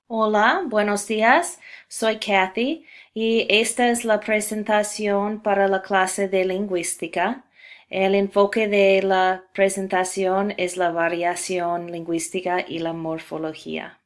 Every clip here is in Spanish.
Hola, buenos días. Soy Kathy y esta es la presentación para la clase de lingüística. El enfoque de la presentación es la variación lingüística y la morfología.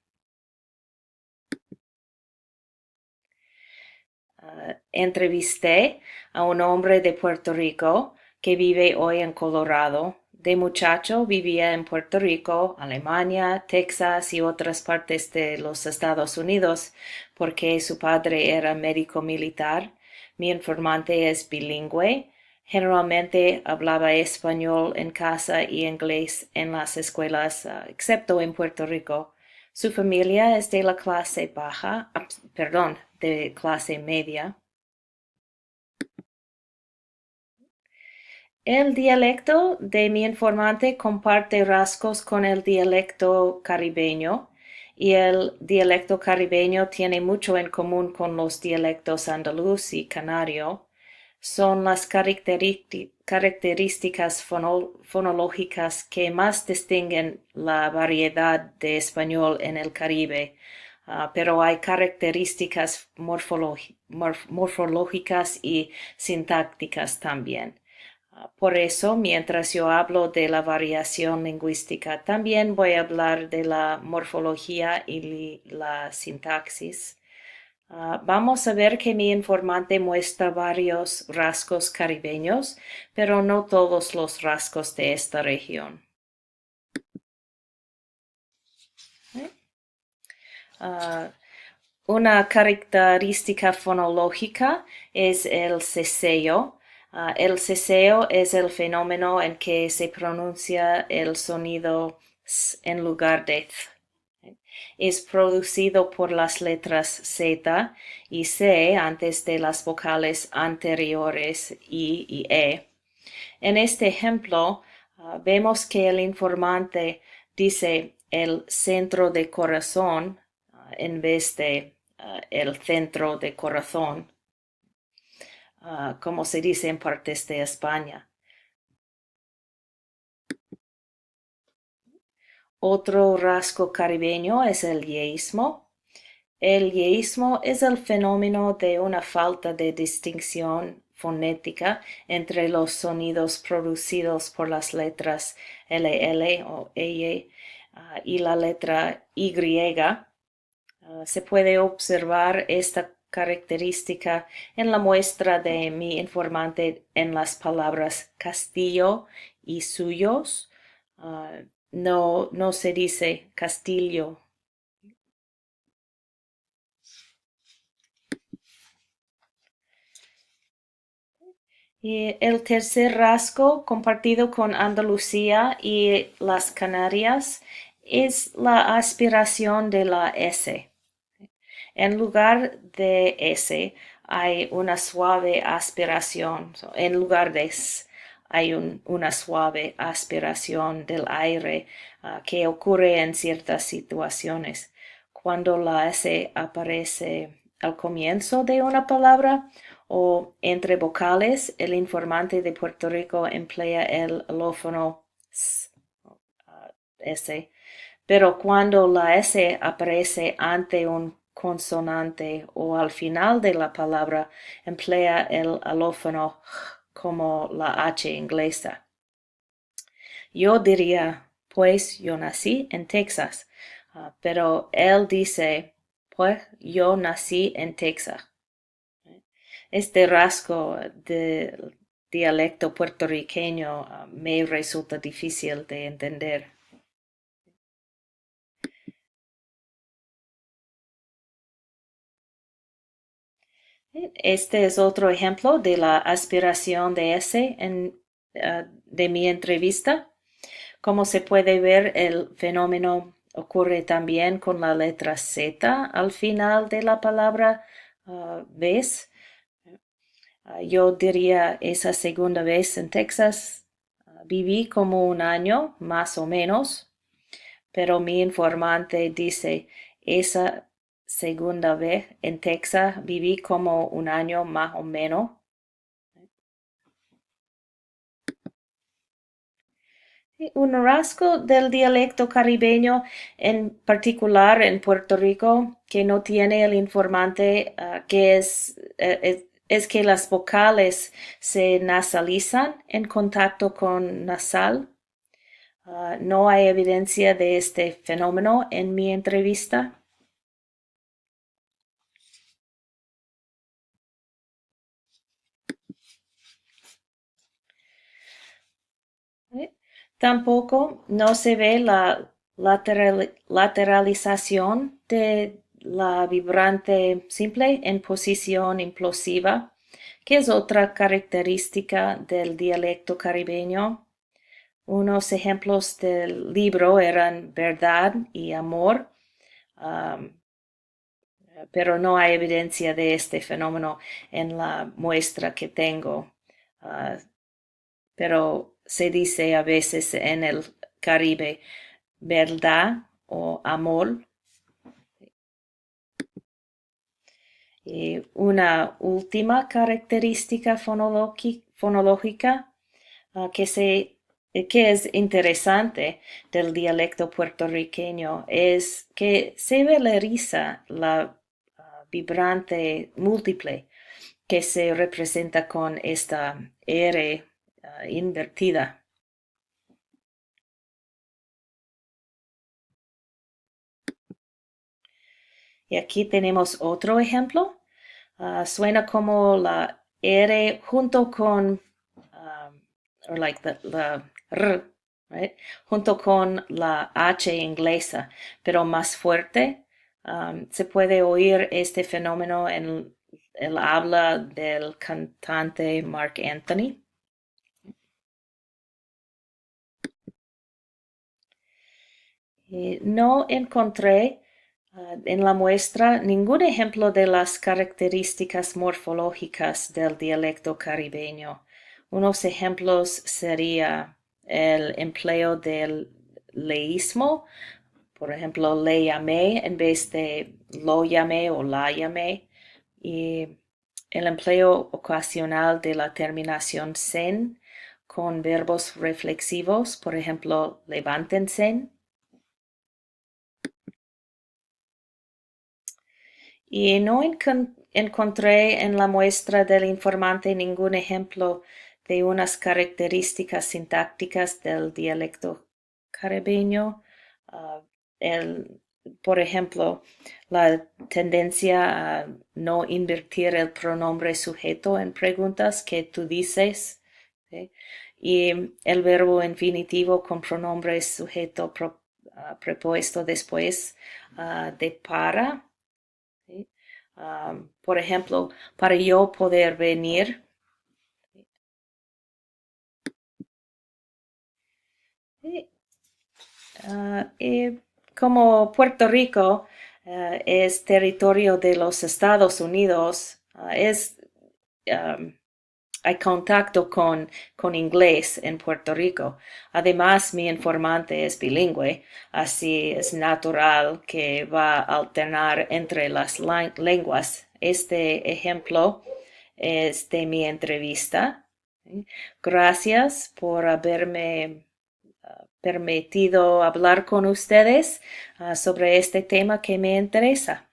Entrevisté a un hombre de Puerto Rico que vive hoy en Colorado. De muchacho vivía en Puerto Rico, Alemania, Texas y otras partes de los Estados Unidos porque su padre era médico militar. Mi informante es bilingüe. Generalmente hablaba español en casa y inglés en las escuelas, excepto en Puerto Rico. Su familia es de la clase baja, perdón, de clase media. El dialecto de mi informante comparte rasgos con el dialecto caribeño y el dialecto caribeño tiene mucho en común con los dialectos andaluz y canario. Son las características fonológicas que más distinguen la variedad de español en el Caribe, pero hay características morfológicas y sintácticas también. Por eso, mientras yo hablo de la variación lingüística, también voy a hablar de la morfología y la sintaxis. Vamos a ver que mi informante muestra varios rasgos caribeños, pero no todos los rasgos de esta región. Ah, Una característica fonológica es el ceseo. El ceseo es el fenómeno en que se pronuncia el sonido s en lugar de th. Es producido por las letras Z y C antes de las vocales anteriores I y E. En este ejemplo, vemos que el informante dice el centro de corazón en vez de el centro de corazón, como se dice en partes de España. Otro rasgo caribeño es el yeísmo. El yeísmo es el fenómeno de una falta de distinción fonética entre los sonidos producidos por las letras LL o EY y la letra Y. Se puede observar esta característica en la muestra de mi informante en las palabras castillo y suyos. No se dice castillo. Y el tercer rasgo compartido con Andalucía y las Canarias es la aspiración de la S. En lugar de S hay una suave aspiración. En lugar de S hay una suave aspiración del aire que ocurre en ciertas situaciones. Cuando la S aparece al comienzo de una palabra o entre vocales, el informante de Puerto Rico emplea el alófono S, pero cuando la S aparece ante un consonante o al final de la palabra, emplea el alófono como la H inglesa. Yo diría, pues yo nací en Texas, pero él dice, pues yo nací en Texas. Este rasgo del dialecto puertorriqueño me resulta difícil de entender. Este es otro ejemplo de la aspiración de S de mi entrevista. Como se puede ver, el fenómeno ocurre también con la letra Z al final de la palabra vez. Yo diría esa segunda vez en Texas. Viví como un año, más o menos, pero mi informante dice esa segunda vez en Texas viví como un año más o menos. Un rasgo del dialecto caribeño, en particular en Puerto Rico, que no tiene el informante, que es que las vocales se nasalizan en contacto con nasal. No hay evidencia de este fenómeno en mi entrevista. Tampoco no se ve la lateralización de la vibrante simple en posición implosiva, que es otra característica del dialecto caribeño. Unos ejemplos del libro eran verdad y amor, um, pero no hay evidencia de este fenómeno en la muestra que tengo. Pero se dice a veces en el Caribe verdad o amor. Y una última característica fonológica que es interesante del dialecto puertorriqueño es que se valoriza la vibrante múltiple que se representa con esta R invertida. Y aquí tenemos otro ejemplo. Suena como la R junto con, or like the R, right? Junto con la H inglesa, pero más fuerte. Se puede oír este fenómeno en el habla del cantante Mark Anthony. No encontré en la muestra ningún ejemplo de las características morfológicas del dialecto caribeño. Unos ejemplos sería el empleo del leísmo, por ejemplo, le llamé en vez de lo llamé o la llamé, y el empleo ocasional de la terminación sen con verbos reflexivos, por ejemplo, levántense. Y no encontré en la muestra del informante ningún ejemplo de unas características sintácticas del dialecto caribeño. Por ejemplo, la tendencia a no invertir el pronombre sujeto en preguntas que tú dices, ¿sí? Y el verbo infinitivo con pronombre sujeto prepuesto después de para. ¿Sí? Por ejemplo, para yo poder venir. ¿Sí? Y como Puerto Rico es territorio de los Estados Unidos, hay contacto con inglés en Puerto Rico. Además, mi informante es bilingüe, así es natural que va a alternar entre las lenguas. Este ejemplo es de mi entrevista. Gracias por haberme permitido hablar con ustedes sobre este tema que me interesa.